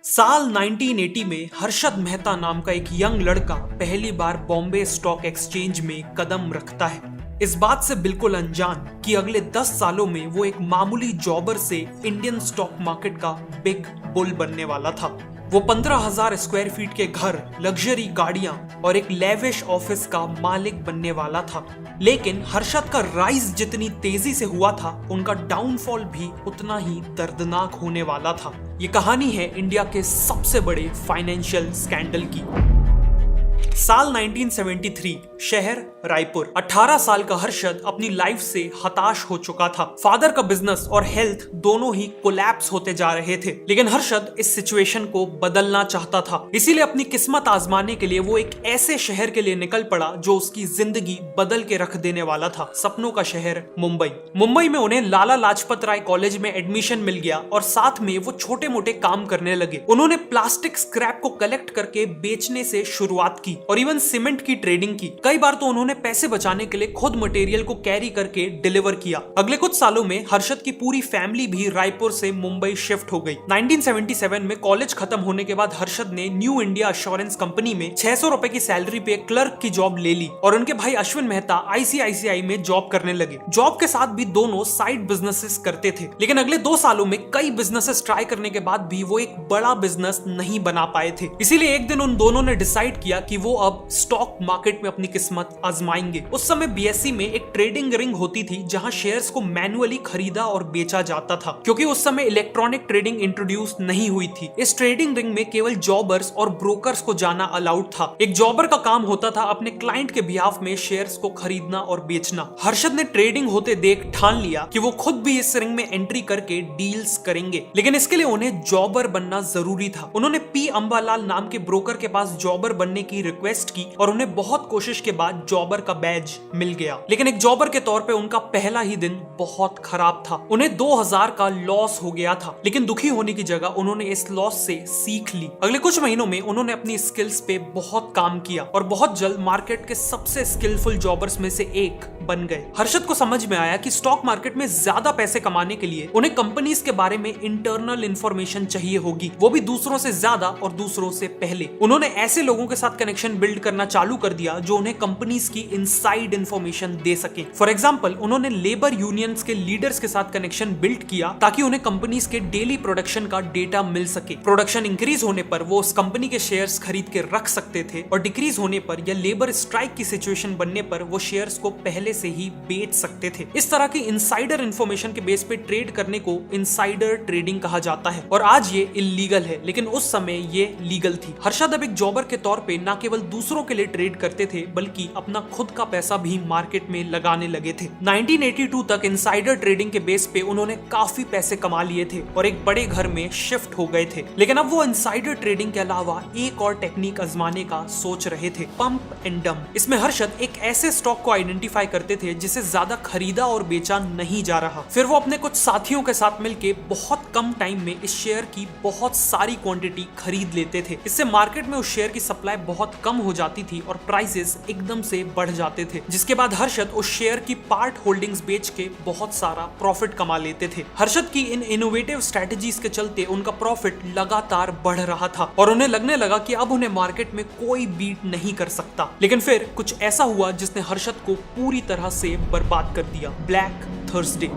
साल 1980 में हर्षद मेहता नाम का एक यंग लड़का पहली बार बॉम्बे स्टॉक एक्सचेंज में कदम रखता है। इस बात से बिल्कुल अनजान कि अगले 10 सालों में वो एक मामूली जॉबर से इंडियन स्टॉक मार्केट का बिग बुल बनने वाला था। वो 15,000 स्क्वायर फीट के घर, लग्जरी गाड़ियां और एक लेविश ऑफिस का मालिक बनने वाला था। लेकिन हर्षद का राइज जितनी तेजी से हुआ था, उनका डाउनफॉल भी उतना ही दर्दनाक होने वाला था। ये कहानी है इंडिया के सबसे बड़े फाइनेंशियल स्कैंडल की। साल 1973, शहर रायपुर। 18 साल का हर्षद अपनी लाइफ से हताश हो चुका था। फादर का बिजनेस और हेल्थ दोनों ही कोलैप्स होते जा रहे थे, लेकिन हर्षद इस सिचुएशन को बदलना चाहता था। इसीलिए अपनी किस्मत आजमाने के लिए वो एक ऐसे शहर के लिए निकल पड़ा जो उसकी जिंदगी बदल के रख देने वाला था। सपनों का शहर मुंबई। मुंबई में उन्हें लाला लाजपत राय कॉलेज में एडमिशन मिल गया और साथ में वो छोटे मोटे काम करने लगे। उन्होंने प्लास्टिक स्क्रैप को कलेक्ट करके बेचने से शुरुआत की और इवन सीमेंट की ट्रेडिंग की। कई बार तो उन्होंने पैसे बचाने के लिए खुद मटेरियल को कैरी करके डिलीवर किया। अगले कुछ सालों में हर्षद की पूरी फैमिली भी रायपुर से मुंबई शिफ्ट हो गई। 1977 में कॉलेज खत्म होने के बाद हर्षद ने न्यू इंडिया एश्योरेंस कंपनी में 600 रुपए की सैलरी पे क्लर्क की जॉब ले ली और उनके भाई अश्विन मेहता ICICI में जॉब करने लगे। जॉब के साथ भी दोनों साइड बिजनेसेस करते थे, लेकिन अगले 2 सालों में कई बिजनेसेस ट्राई करने के बाद भी वो एक बड़ा बिजनेस नहीं बना पाए थे। इसीलिए एक दिन उन दोनों ने डिसाइड किया कि वो अब स्टॉक मार्केट में अपनी किस्मत आजमाएंगे। उस समय BSE में एक ट्रेडिंग रिंग होती थी जहां शेयर्स को मैन्युअली खरीदा और बेचा जाता था, क्योंकि उस समय इलेक्ट्रॉनिक ट्रेडिंग इंट्रोड्यूस नहीं हुई थी। इस ट्रेडिंग रिंग में केवल जॉबर्स और ब्रोकर्स को जाना अलाउड था। एक जॉबर का काम होता था अपने क्लाइंट के बिहाफ में शेयर्स को खरीदना और बेचना। हर्षद ने ट्रेडिंग होते देख ठान लिया कि वो खुद भी इस रिंग में एंट्री करके डील्स करेंगे, लेकिन इसके लिए उन्हें जॉबर बनना जरूरी था। उन्होंने P अंबालाल नाम के ब्रोकर के पास जॉबर बनने की रिक्वेस्ट की और उन्हें बहुत कोशिश के बाद जॉबर का बैज मिल गया। लेकिन एक जॉबर के तौर पे उनका पहला ही दिन बहुत खराब था। उन्हें 2000 का लॉस हो गया था, लेकिन दुखी होने की जगह उन्होंने इस लॉस से सीख ली। अगले कुछ महीनों में उन्होंने अपनी स्किल्स पे बहुत काम किया और बहुत जल्द मार्केट के सबसे स्किलफुल जॉबर्स में से एक बन गए। हर्षद को समझ में आया कि स्टॉक मार्केट में ज्यादा पैसे कमाने के लिए उन्हें कंपनीज के बारे में इंटरनल इंफॉर्मेशन चाहिए होगी, वो भी दूसरों से ज्यादा और दूसरों से पहले। उन्होंने ऐसे लोगों के साथ कनेक्शन बिल्ड करना चालू कर दिया जो उन्हें कंपनीज की इनसाइड इंफॉर्मेशन दे सके। फॉर एग्जांपल, उन्होंने लेबर यूनियंस के लीडर्स के साथ कनेक्शन बिल्ड किया ताकि उन्हें कंपनीज के डेली प्रोडक्शन का डेटा मिल सके। प्रोडक्शन इंक्रीज होने पर वो उस कंपनी के शेयर्स खरीद के रख सकते थे और डिक्रीज होने पर या लेबर स्ट्राइक की सिचुएशन बनने पर वो शेयर्स को पहले से ही बेच सकते थे। इस तरह की इनसाइडर इंफॉर्मेशन के बेस पे ट्रेड करने को इनसाइडर ट्रेडिंग कहा जाता है और आज ये इलीगल है, लेकिन उस समय ये लीगल थी। हर्षद अब एक जॉबर के तौर पे न केवल दूसरों के लिए ट्रेड करते थे बल्कि अपना खुद का पैसा भी मार्केट में लगाने लगे थे। 1982 तक इनसाइडर ट्रेडिंग के बेस पे उन्होंने काफी पैसे कमा लिए थे और एक बड़े घर में शिफ्ट हो गए थे। लेकिन अब वो इनसाइडर ट्रेडिंग के अलावा एक और टेक्निक आजमाने का सोच रहे थे, पंप एंड डंप। इसमें हर्षद एक ऐसे स्टॉक को आइडेंटिफाई करते थे जिसे ज्यादा खरीदा और बेचा नहीं जा रहा। फिर वो अपने कुछ साथियों के साथ मिलके बहुत कम टाइम में इस शेयर की बहुत सारी क्वांटिटी खरीद लेते थे। इससे मार्केट में उस शेयर की सप्लाई बहुत कम हो जाती थी और प्राइसेस एकदम से बढ़ जाते थे, जिसके बाद हर्षद उस शेयर की पार्ट होल्डिंग्स बेच के बहुत सारा प्रॉफिट कमा लेते थे। हर्षद की इन इनोवेटिव स्ट्रेटजीज के चलते उनका प्रॉफिट लगातार बढ़ रहा था और उन्हें लगने लगा कि अब उन्हें मार्केट में कोई बीट नहीं कर सकता। लेकिन फिर कुछ ऐसा हुआ जिसने हर्षद को पूरी तरह से बर्बाद कर दिया, ब्लैक थर्सडे।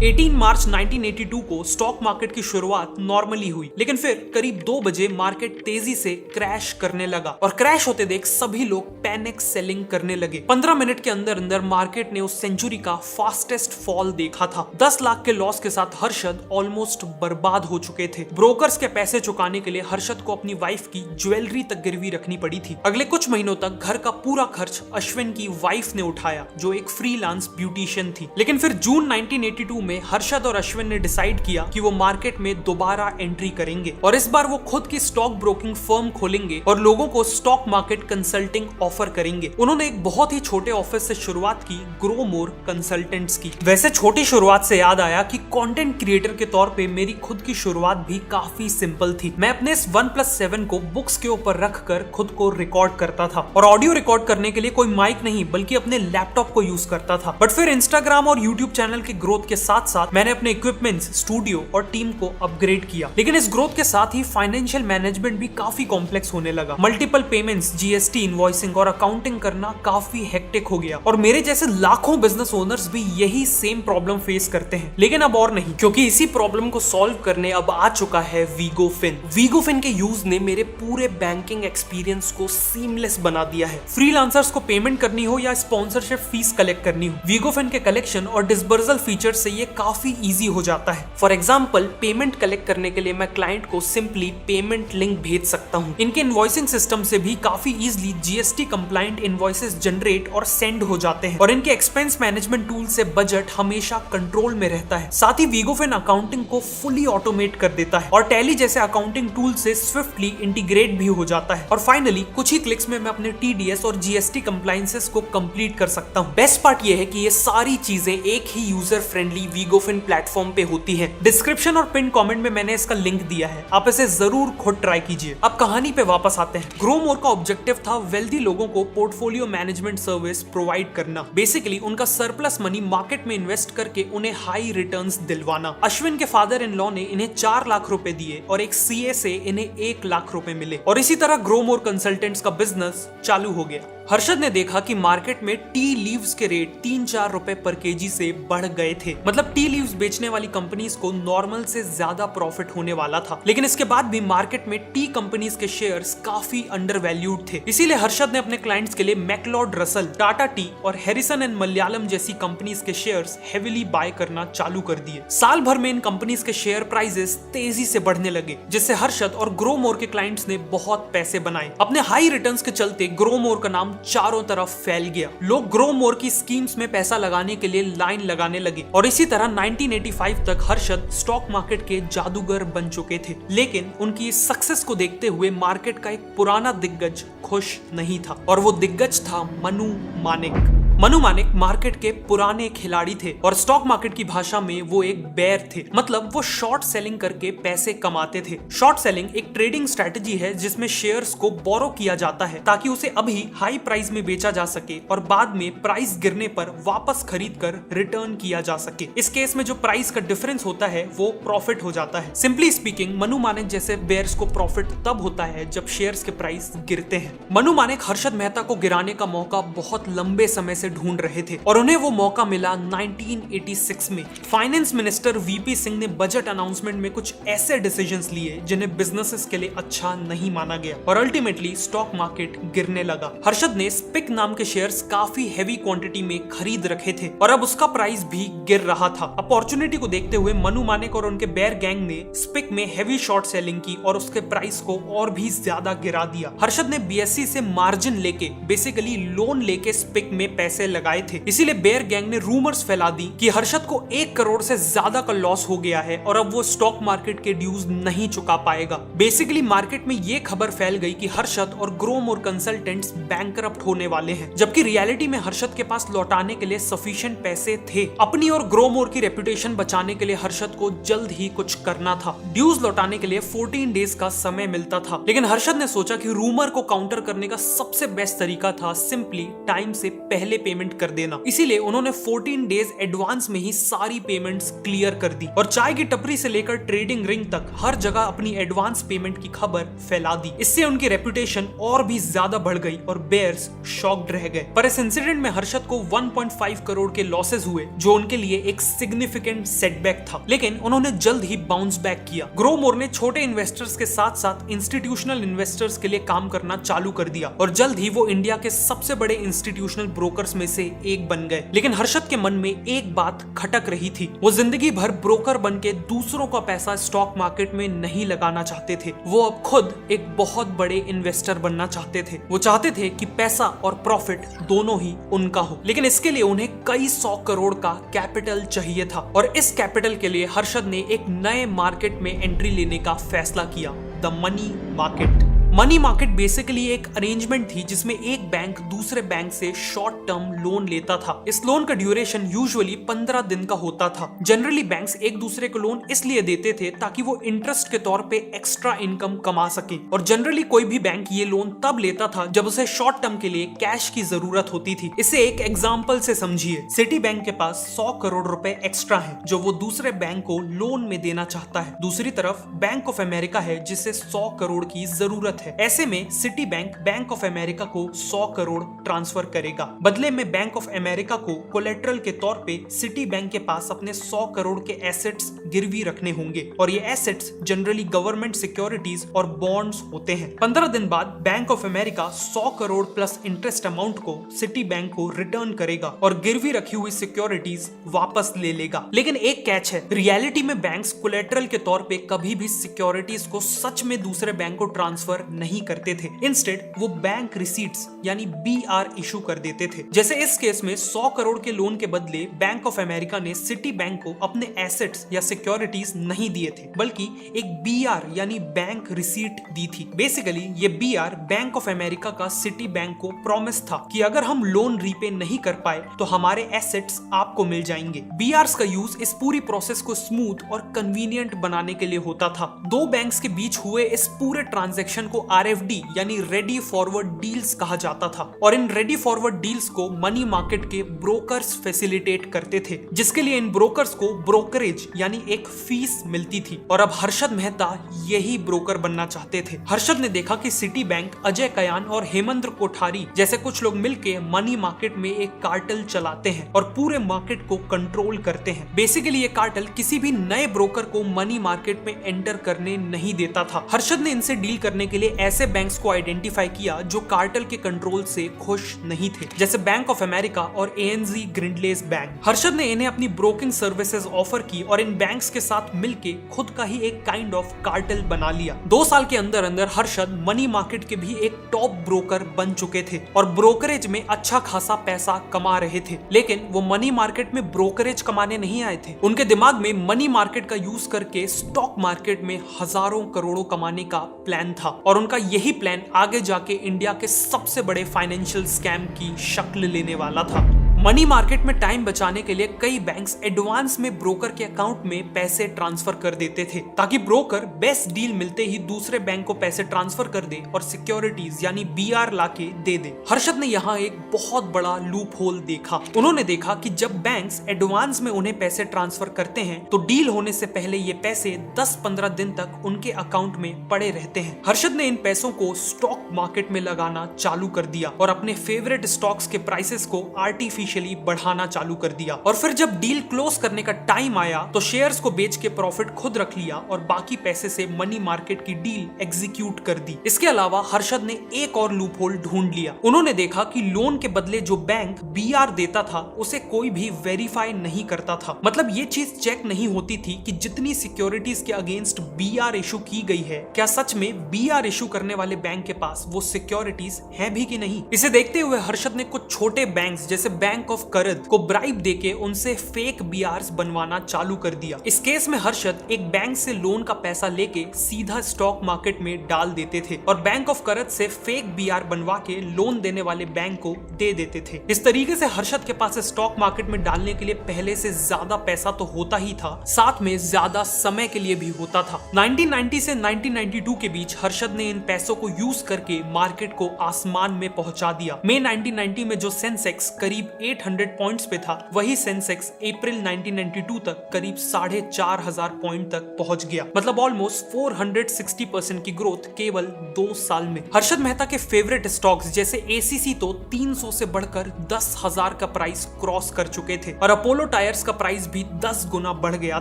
18 मार्च 1982 को स्टॉक मार्केट की शुरुआत नॉर्मली हुई, लेकिन फिर करीब 2 बजे मार्केट तेजी से क्रैश करने लगा और क्रैश होते देख सभी लोग पैनिक सेलिंग करने लगे। 15 मिनट के अंदर अंदर मार्केट ने उस सेंचुरी का फास्टेस्ट फॉल देखा था। 10 लाख के लॉस के साथ हर्षद ऑलमोस्ट बर्बाद हो चुके थे। ब्रोकर्स के पैसे चुकाने के लिए हर्षद को अपनी वाइफ की ज्वेलरी तक गिरवी रखनी पड़ी थी। अगले कुछ महीनों तक घर का पूरा खर्च अश्विन की वाइफ ने उठाया, जो एक फ्रीलांस ब्यूटिशियन थी। लेकिन फिर जून 1982 में हर्षद और अश्विन ने डिसाइड किया कि वो मार्केट में दोबारा एंट्री करेंगे और इस बार वो खुद की स्टॉक ब्रोकिंग फर्म खोलेंगे और लोगों को स्टॉक मार्केट कंसल्टिंग ऑफर करेंगे। उन्होंने एक बहुत ही छोटे ऑफिस से शुरुआत की, ग्रो मोर कंसल्टेंट्स की। वैसे छोटी शुरुआत से याद आया कि कंटेंट क्रिएटर के तौर पे मेरी खुद की शुरुआत भी काफी सिंपल थी। मैं अपने इस OnePlus 7 को बुक्स के ऊपर रखकर खुद को रिकॉर्ड करता था और ऑडियो रिकॉर्ड करने के लिए कोई माइक नहीं बल्कि अपने लैपटॉप को यूज करता था। बट फिर इंस्टाग्राम और यूट्यूब चैनल के ग्रोथ के साथ साथ साथ मैंने अपने इक्विपमेंट्स, स्टूडियो और टीम को अपग्रेड किया। लेकिन इस ग्रोथ के साथ ही फाइनेंशियल मैनेजमेंट भी काफी कॉम्प्लेक्स होने लगा। मल्टीपल पेमेंट्स, जीएसटी, इनवॉइसिंग और अकाउंटिंग करना काफी हेक्टिक हो गया और मेरे जैसे लाखों बिजनेस ओनर्स भी यही सेम प्रॉब्लम फेस करते हैं। लेकिन अब और नहीं, क्योंकि इसी प्रॉब्लम को सॉल्व करने अब आ चुका है वीगोफिन। वीगोफिन के यूज ने मेरे पूरे बैंकिंग एक्सपीरियंस को सीमलेस बना दिया है। फ्रीलांसर्स को पेमेंट करनी हो या स्पॉन्सरशिप फीस कलेक्ट करनी हो, वीगोफिन के कलेक्शन और डिस्बर्सल फीचर से ये काफी इजी हो जाता है। फॉर एग्जांपल, पेमेंट कलेक्ट करने के लिए मैं क्लाइंट को सिंपली पेमेंट लिंक भेज सकता हूँ। इनके इनवॉइसिंग सिस्टम से भी काफी easily GST compliant invoices generate और सेंड हो जाते हैं और इनके एक्सपेंस मैनेजमेंट टूल से बजट हमेशा कंट्रोल में रहता है। साथ ही वीगोफिन अकाउंटिंग को फुली ऑटोमेट कर देता है और टैली जैसे अकाउंटिंग टूल से स्विफ्टली इंटीग्रेट भी हो जाता है। और फाइनली कुछ ही क्लिक्स में मैं अपने टीडीएस और जीएसटी कंप्लायंसेस को कंप्लीट कर सकता हूँ। बेस्ट पार्ट ये है कि ये सारी चीजें एक ही यूजर फ्रेंडली वीगोफिन प्लेटफॉर्म पे होती है। डिस्क्रिप्शन और पिन कमेंट में मैंने इसका लिंक दिया है, आप इसे जरूर खुद ट्राई कीजिए। अब कहानी पे वापस आते हैं। ग्रोमोर का ऑब्जेक्टिव था वेल्दी लोगों को पोर्टफोलियो मैनेजमेंट सर्विस प्रोवाइड करना। बेसिकली उनका सरप्लस मनी मार्केट में इन्वेस्ट करके उन्हें हाई रिटर्न्स दिलवाना। अश्विन के फादर इन लॉ ने इन्हें 4 लाख रुपए दिए और एक सीए से इन्हें 1 लाख रुपए मिले और इसी तरह ग्रोमोर कंसल्टेंट्स का बिजनेस चालू हो गया। हर्षद ने देखा कि मार्केट में टी लीव्स के रेट 3-4 रुपए पर केजी से बढ़ गए थे। मतलब टी लीव्स बेचने वाली कंपनीज को नॉर्मल से ज्यादा प्रॉफिट होने वाला था। लेकिन इसके बाद भी मार्केट में टी कंपनीज के शेयर्स काफी अंडर वैल्यूड थे। इसीलिए हर्षद ने अपने क्लाइंट्स के लिए मैक्लोड रसल, टाटा टी और हैरिसन एंड मलयालम जैसी कंपनीज के शेयर्स हेविली बाय करना चालू कर दिए। साल भर में इन कंपनीज के शेयर प्राइसेस तेजी से बढ़ने लगे, जिससे हर्षद और ग्रोमोर के क्लाइंट्स ने बहुत पैसे बनाए। अपने हाई रिटर्न्स के चलते ग्रोमोर का नाम चारों तरफ फैल गया। लोग ग्रोमोर की स्कीम्स में पैसा लगाने के लिए लाइन लगाने लगे और इसी तरह 1985 तक हर्षद स्टॉक मार्केट के जादूगर बन चुके थे। लेकिन उनकी इस सक्सेस को देखते हुए मार्केट का एक पुराना दिग्गज खुश नहीं था और वो दिग्गज था मनु मानेक। मनु मानेक मार्केट के पुराने खिलाड़ी थे और स्टॉक मार्केट की भाषा में वो एक बेयर थे। मतलब वो शॉर्ट सेलिंग करके पैसे कमाते थे। शॉर्ट सेलिंग एक ट्रेडिंग स्ट्रेटजी है जिसमें शेयर्स को बोरो किया जाता है ताकि उसे अभी हाई प्राइस में बेचा जा सके और बाद में प्राइस गिरने पर वापस खरीद कर रिटर्न किया जा सके। इस केस में जो प्राइस का डिफरेंस होता है वो प्रॉफिट हो जाता है। सिंपली स्पीकिंग, मनु मानेक जैसे बेयर्स को प्रॉफिट तब होता है जब शेयर्स के प्राइस गिरते हैं। मनु मानेक हर्षद मेहता को गिराने का मौका बहुत लंबे समय से ढूंढ रहे थे और उन्हें वो मौका मिला 1986 में। फाइनेंस मिनिस्टर वीपी सिंह ने बजट अनाउंसमेंट में कुछ ऐसे डिसीजंस लिए जिन्हें बिजनेसेस के लिए अच्छा नहीं माना गया और अल्टीमेटली स्टॉक मार्केट गिरने लगा। हर्षद ने स्पिक नाम के शेयर्स काफी हैवी क्वांटिटी में खरीद रखे थे और अब उसका प्राइस भी गिर रहा था। अपॉर्चुनिटी को देखते हुए मनु मानेक और उनके बेयर गैंग ने स्पिक में हैवी शॉर्ट सेलिंग की और उसके प्राइस को और भी ज्यादा गिरा दिया। हर्षद ने बीएससी से मार्जिन लेके, बेसिकली लोन लेके स्पिक में पैसे लगाए थे। इसीलिए बेयर गैंग ने रूमर्स फैला दी कि हर्षद को 1 करोड़ से ज्यादा का लॉस हो गया है और अब वो स्टॉक मार्केट के ड्यूज नहीं चुका पाएगा। बेसिकली मार्केट में ये खबर फैल गई कि हर्षद और ग्रोमोर कंसल्टेंट्स बैंकरप्ट होने वाले हैं, जबकि रियलिटी में हर्षद के पास लौटाने के लिए सफिशिएंट पैसे थे। अपनी और ग्रोमोर की रेपुटेशन बचाने के लिए हर्षद को जल्द ही कुछ करना था। ड्यूज लौटाने के लिए 14 डेज का समय मिलता था, लेकिन हर्षद ने सोचा कि रूमर को काउंटर करने का सबसे बेस्ट तरीका था सिंपली टाइम से पहले पेमेंट कर देना। इसीलिए उन्होंने 14 डेज एडवांस में ही सारी पेमेंट्स क्लियर कर दी और चाय की टपरी से लेकर ट्रेडिंग रिंग तक हर जगह अपनी एडवांस पेमेंट की खबर फैला दी। इससे उनकी रेपुटेशन और भी ज्यादा बढ़ गई और बेयर्स शॉक्ड रह गए। पर इस इंसिडेंट में हर्षद को 1.5 करोड़ के लॉसेस हुए, जो उनके लिए एक सिग्निफिकेंट सेटबैक था, लेकिन उन्होंने जल्द ही बाउंस बैक किया। ग्रोमोर ने छोटे इन्वेस्टर्स के साथ साथ इंस्टीट्यूशनल इन्वेस्टर्स के लिए काम करना चालू कर दिया और जल्द ही वो इंडिया के सबसे बड़े इंस्टीट्यूशनल ब्रोकर्स में से एक बन गए। लेकिन हर्षद के मन में एक बात खटक रही थी। वो जिंदगी भर ब्रोकर बन के दूसरों का पैसा स्टॉक मार्केट में नहीं लगाना चाहते थे। वो अब खुद एक बहुत बड़े इन्वेस्टर बनना चाहते थे। वो चाहते थे कि पैसा और प्रॉफिट दोनों ही उनका हो, लेकिन इसके लिए उन्हें कई 100 करोड़ का कैपिटल चाहिए था और इस कैपिटल के लिए हर्षद ने एक नए मार्केट में एंट्री लेने का फैसला किया, the money market. Money market basically एक अरेंजमेंट थी जिसमें एक बैंक दूसरे बैंक से शॉर्ट टर्म लोन लेता था। इस लोन का ड्यूरेशन यूजुअली 15 दिन का होता था। जनरली बैंक्स एक दूसरे को लोन इसलिए देते थे ताकि वो इंटरेस्ट के तौर पे एक्स्ट्रा इनकम कमा सके, और जनरली कोई भी बैंक ये लोन तब लेता था जब उसे शॉर्ट टर्म के लिए कैश की जरूरत होती थी। इसे एक एग्जांपल से समझिए। सिटी बैंक के पास 100 करोड़ रुपए एक्स्ट्रा हैं जो वो दूसरे बैंक को लोन में देना चाहता है। दूसरी तरफ बैंक ऑफ अमेरिका है जिसे 100 करोड़ की जरूरत है। ऐसे में सिटी बैंक ऑफ अमेरिका को 100 करोड़ ट्रांसफर करेगा। बदले में बैंक ऑफ अमेरिका को कोलेट्रल के तौर पे सिटी बैंक के पास अपने 100 करोड़ के एसेट्स गिरवी रखने होंगे, और ये एसेट्स जनरली गवर्नमेंट सिक्योरिटीज और बॉन्ड्स होते हैं। 15 दिन बाद bank of America 100 crore plus interest amount को सिटी बैंक को रिटर्न करेगा और गिरवी रखी हुई सिक्योरिटीज वापस ले लेगा। लेकिन एक कैच है, रियलिटी में बैंक्स कोलेट्रल के तौर पे कभी भी सिक्योरिटीज को सच में दूसरे बैंक को ट्रांसफर नहीं करते थे। इंस्टेड वो बैंक रिसीट्स यानी BR इशू कर देते थे। जैसे इस केस में 100 करोड़ के लोन के बदले बैंक ऑफ अमेरिका ने सिटी बैंक को अपने एसेट्स या सिक्योरिटीज नहीं दिए थे, बल्कि एक BR यानी बैंक रिसीट दी थी। बेसिकली ये BR बैंक ऑफ अमेरिका का सिटी बैंक को प्रॉमिस था कि अगर हम लोन रीपे नहीं कर पाए तो हमारे एसेट्स आपको मिल जाएंगे। BRs का यूज इस पूरी प्रोसेस को स्मूथ और कन्वीनियंट बनाने के लिए होता था। दो बैंक्स के बीच हुए इस पूरे ट्रांजैक्शन को RFD यानी रेडी फॉरवर्ड डील्स कहा जाता था, और इन रेडी फॉरवर्ड डील्स को मनी मार्केट के ब्रोकर्स फैसिलिटेट करते थे, जिसके लिए इन ब्रोकर्स को ब्रोकरेज यानी एक फीस मिलती थी। और अब हर्षद मेहता यही ब्रोकर बनना चाहते थे। हर्षद ने देखा कि सिटी बैंक, अजय कयान और हेमंत कोठारी जैसे कुछ लोग मिलके मनी मार्केट में एक कार्टेल चलाते हैं और पूरे मार्केट को कंट्रोल करते हैं। बेसिकली ये कार्टेल किसी भी नए ब्रोकर को मनी मार्केट में एंटर करने नहीं देता था। हर्षद ने इनसे डील करने के लिए ऐसे बैंक्स को आइडेंटिफाई किया जो कार्टेल के कंट्रोल से खुश नहीं थे, जैसे बैंक ऑफ अमेरिका और ANZ ग्रिंडलेस बैंक। हर्षद ने इन्हें अपनी ब्रोकिंग सर्विसेज ऑफर की और इन बैंक्स के साथ मिलके खुद का ही एक काइंड ऑफ कार्टेल बना लिया। 2 साल के अंदर अंदर हर्षद मनी मार्केट के भी एक टॉप ब्रोकर बन चुके थे और ब्रोकरेज में अच्छा खासा पैसा कमा रहे थे। लेकिन वो मनी मार्केट में ब्रोकरेज कमाने नहीं आए थे। उनके दिमाग में मनी मार्केट का यूज करके स्टॉक मार्केट में हजारों करोड़ों कमाने का प्लान था, और उनका यही प्लान आगे जाके इंडिया के सबसे बड़े फाइनेंशियल स्कैम की शक्ल लेने वाला था। मनी मार्केट में टाइम बचाने के लिए कई बैंक्स एडवांस में ब्रोकर के अकाउंट में पैसे ट्रांसफर कर देते थे, ताकि ब्रोकर बेस्ट डील मिलते ही दूसरे बैंक को पैसे ट्रांसफर कर दे और सिक्योरिटीज यानी BR लाके दे दे। हर्षद ने यहाँ एक बहुत बड़ा लूप होल देखा। उन्होंने देखा कि जब बैंक्स एडवांस में उन्हें पैसे ट्रांसफर करते हैं तो डील होने से पहले ये पैसे 10-15 दिन तक उनके अकाउंट में पड़े रहते हैं। हर्षद ने इन पैसों को स्टॉक मार्केट में लगाना चालू कर दिया और अपने फेवरेट स्टॉक्स के प्राइसेस को आर्टिफिशियली बढ़ाना चालू कर दिया, और फिर जब डील क्लोज करने का टाइम आया तो शेयर्स को बेच के प्रॉफिट खुद रख लिया और बाकी पैसे से मनी मार्केट की डील एग्जीक्यूट कर दी। इसके अलावा हर्षद ने एक और लूप होल ढूंढ लिया। उन्होंने देखा कि लोन के बदले जो बैंक BR देता था उसे कोई भी वेरीफाई नहीं करता था। मतलब ये चीज चेक नहीं होती थी कि जितनी सिक्योरिटीज के अगेंस्ट BR इशू की गई है, क्या सच में BR इशू करने वाले बैंक के पास वो सिक्योरिटीज है भी कि नहीं। इसे देखते हुए हर्षद ने कुछ छोटे बैंक्स जैसे बैंक ऑफ करद को ब्राइब देके उनसे फेक BRs बनवाना चालू कर दिया। इस केस में हर्षद एक बैंक से लोन का पैसा लेके सीधा स्टॉक मार्केट में डाल देते थे और बैंक ऑफ करद से फेक BR बनवा के लोन देने वाले बैंक को दे देते थे। इस तरीके से हर्षद के पास स्टॉक मार्केट में डालने के लिए पहले से ज्यादा पैसा तो होता ही था, साथ में ज्यादा समय के लिए भी होता था। 1990 से 1992 के बीच हर्षद ने इन पैसों को यूज करके मार्केट को आसमान में पहुंचा दिया। मई 1990 में जो सेंसेक्स करीब 800 पॉइंट्स पे था, वही सेंसेक्स अप्रैल 1992 तक करीब 4,500 पॉइंट तक पहुंच गया। मतलब ऑलमोस्ट 460% की ग्रोथ केवल 2 साल में। हर्षद मेहता के फेवरेट स्टॉक्स जैसे ACC तो 300 से बढ़कर 10,000 का प्राइस क्रॉस कर चुके थे और अपोलो टायर्स का प्राइस भी 10 गुना बढ़ गया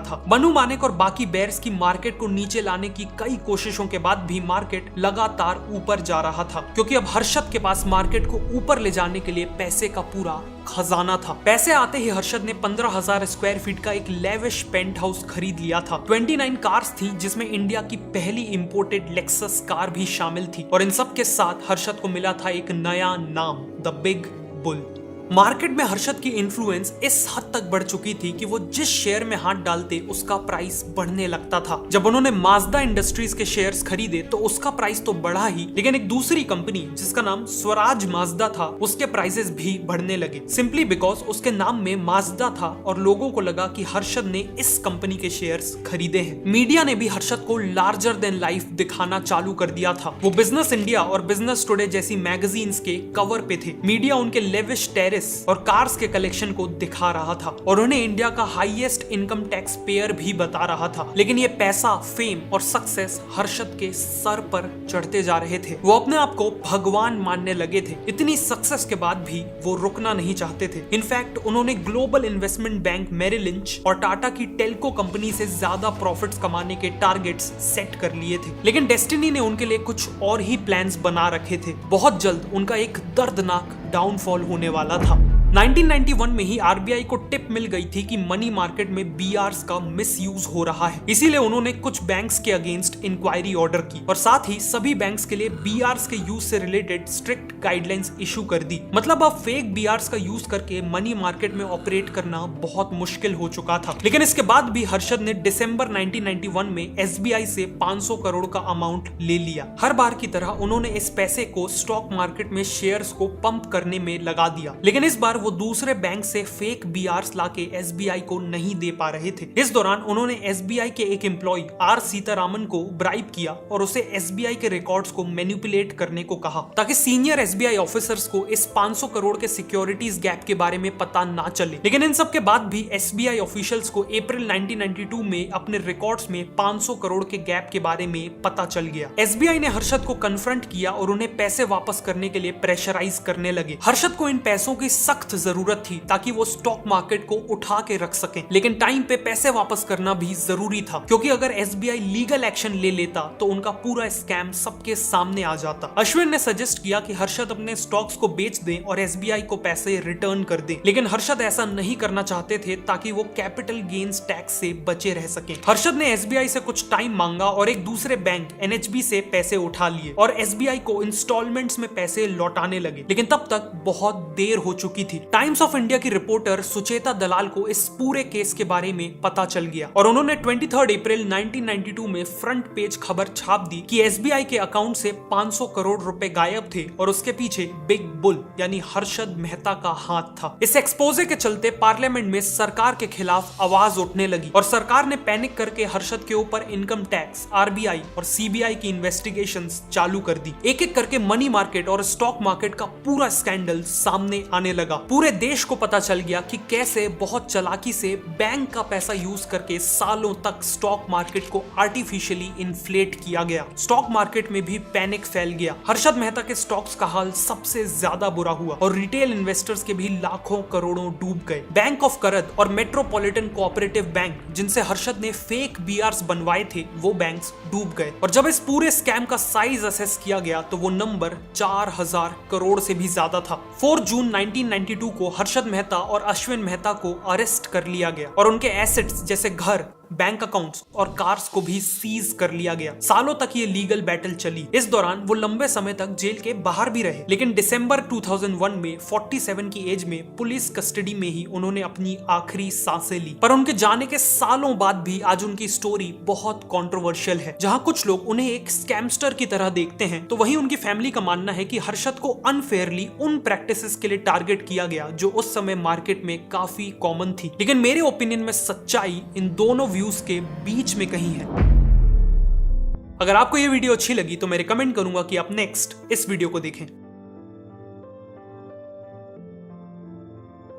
था। मनु मानेक और बाकी बेयर्स की मार्केट को नीचे लाने की कई कोशिशों के बाद भी मार्केट लगातार ऊपर जा रहा था, क्योंकि अब हर्षद के पास मार्केट को ऊपर ले जाने के लिए पैसे का पूरा खजाना था। पैसे आते ही हर्षद ने 15,000 स्क्वायर फीट का एक लेविश पेंट हाउस खरीद लिया था। 29 कार्स थी, जिसमें इंडिया की पहली इंपोर्टेड लेक्सस कार भी शामिल थी, और इन सब के साथ हर्षद को मिला था एक नया नाम, द बिग बुल। मार्केट में हर्षद की इन्फ्लुएंस इस हद तक बढ़ चुकी थी कि वो जिस शेयर में हाथ डालते उसका प्राइस बढ़ने लगता था। जब उन्होंने माजदा इंडस्ट्रीज के शेयर्स खरीदे तो उसका प्राइस तो बढ़ा ही, लेकिन एक दूसरी कंपनी जिसका नाम स्वराज माजदा था उसके प्राइसेस भी बढ़ने लगे, सिंपली बिकॉज उसके नाम में माजदा था और लोगों को लगा कि हर्षद ने इस कंपनी के शेयर्स खरीदे हैं। मीडिया ने भी हर्षद को लार्जर देन लाइफ दिखाना चालू कर दिया था। वो बिजनेस इंडिया और बिजनेस टुडे जैसी मैगजीन्स के कवर पे थे। मीडिया उनके लेविश टेरेस और कार्स के कलेक्शन को दिखा रहा था और उन्हें इंडिया का हाईएस्ट इनकम टैक्स पेयर भी बता रहा था। लेकिन ये पैसा, फेम और सक्सेस हर्षद के सर पर चढ़ते जा रहे थे। वो अपने आप को भगवान मानने लगे थे। इतनी सक्सेस के बाद भी वो रुकना नहीं चाहते थे। इनफैक्ट उन्होंने global investment bank Merrill Lynch और टाटा की टेल्को कंपनी से ज्यादा प्रॉफिट्स कमाने के टारगेट्स सेट कर लिए थे। लेकिन डेस्टिनी ने उनके लिए कुछ और ही प्लान्स बना रखे थे। बहुत जल्द उनका एक दर्दनाक डाउनफॉल होने वाला था। 1991 में ही आरबीआई को टिप मिल गई थी कि मनी मार्केट में बीआरस का मिसयूज हो रहा है। इसीलिए उन्होंने कुछ बैंक्स के अगेंस्ट इंक्वायरी ऑर्डर की और साथ ही सभी बैंक्स के लिए बीआरस के यूज से रिलेटेड स्ट्रिक्ट गाइडलाइंस इशू कर दी। मतलब अब फेक बीआरस का यूज करके मनी मार्केट में ऑपरेट करना बहुत मुश्किल हो चुका था। लेकिन इसके बाद भी हर्षद ने दिसंबर 1991 में एसबीआई से 500 करोड़ का अमाउंट ले लिया। हर बार की तरह उन्होंने इस पैसे को स्टॉक मार्केट में शेयर्स को पंप करने में लगा दिया। लेकिन इस बार वो दूसरे बैंक से फेक बीआरस लाके एसबीआई को नहीं दे पा रहे थे। इस दौरान उन्होंने एसबीआई के एक एम्प्लॉय आर सीतारामन को ब्राइब किया और उसे एसबीआई के रिकॉर्ड्स को मैनिपुलेट करने को कहा ताकि सीनियर एसबीआई ऑफिसर्स को इस 500 करोड़ के सिक्योरिटीज गैप के बारे में पता ना चले। लेकिन इन सब के बाद भी एसबीआई ऑफिशियल्स को अप्रैल 1992 में अपने रिकॉर्ड्स में 500 करोड़ के गैप के बारे में पता चल गया। एसबीआई ने हर्षद को कन्फ्रंट किया और उन्हें पैसे वापस करने के लिए प्रेशराइज करने लगे। हर्षद को इन पैसों की सख्त जरूरत थी ताकि वो स्टॉक मार्केट को उठा के रख सकें। लेकिन टाइम पे पैसे वापस करना भी जरूरी था, क्योंकि अगर एसबीआई लीगल एक्शन ले लेता तो उनका पूरा स्कैम सबके सामने आ जाता। अश्विन ने सजेस्ट किया कि हर्षद अपने स्टॉक्स को बेच दें और एसबीआई को पैसे रिटर्न कर दें। लेकिन हर्षद ऐसा नहीं करना चाहते थे ताकि वो कैपिटल गेन्स टैक्स से बचे रह सकें। हर्षद ने एसबीआई से कुछ टाइम मांगा और एक दूसरे बैंक एनएचबी से पैसे उठा लिए और एसबीआई को इंस्टॉलमेंट्स में पैसे लौटाने लगे। लेकिन तब तक बहुत देर हो चुकी थी। टाइम्स ऑफ इंडिया की रिपोर्टर सुचेता दलाल को इस पूरे केस के बारे में पता चल गया और उन्होंने 23 अप्रैल 1992 में फ्रंट पेज खबर छाप दी कि एसबीआई के अकाउंट से 500 करोड़ रुपए गायब थे और उसके पीछे बिग बुल यानी हर्षद मेहता का हाथ था। इस एक्सपोजे के चलते पार्लियामेंट में सरकार के खिलाफ आवाज उठने लगी और सरकार ने पैनिक करके हर्षद के ऊपर इनकम टैक्स, आरबीआई और सीबीआई की इन्वेस्टिगेशंस चालू कर दी। एक एक करके मनी मार्केट और स्टॉक मार्केट का पूरा स्कैंडल सामने आने लगा। पूरे देश को पता चल गया कि कैसे बहुत चालाकी से बैंक का पैसा यूज करके सालों तक स्टॉक मार्केट को आर्टिफिशियली इन्फ्लेट किया गया। स्टॉक मार्केट में भी पैनिक फैल गया। हर्षद मेहता के स्टॉक्स का हाल सबसे ज्यादा बुरा हुआ और रिटेल इन्वेस्टर्स के भी लाखों करोड़ों डूब गए। बैंक ऑफ करद और मेट्रोपॉलिटन कोऑपरेटिव बैंक, जिनसे हर्षद ने फेक बीआरस बनवाए थे, वो बैंक्स डूब गए। और जब इस पूरे स्कैम का साइज असेस किया गया तो वो नंबर 4000 करोड़ से भी ज्यादा था। 4 जून 1992 को हर्षद मेहता और अश्विन मेहता को अरेस्ट कर लिया गया और उनके एसेट्स जैसे घर, बैंक अकाउंट्स और कार्स को भी सीज कर लिया गया। सालों तक ये लीगल बैटल चली। इस दौरान वो लंबे समय तक जेल के बाहर भी रहे। लेकिन दिसंबर 2001 में 47 की एज में पुलिस कस्टडी में ही उन्होंने अपनी आखिरी सांसें ली। पर उनके जाने के सालों बाद भी आज उनकी स्टोरी बहुत कंट्रोवर्शियल है। जहां कुछ लोग उन्हें एक स्कैमस्टर की तरह देखते हैं, तो वहीं उनकी फैमिली का मानना है कि हर्षद को अनफेयरली उन प्रैक्टिसेस के लिए टारगेट किया गया जो उस समय मार्केट में काफी कॉमन थी। लेकिन मेरे ओपिनियन में सच्चाई इन दोनों व्यूज के बीच में कहीं है। अगर आपको यह वीडियो अच्छी लगी तो मैं रिकमेंड करूंगा कि आप नेक्स्ट इस वीडियो को देखें।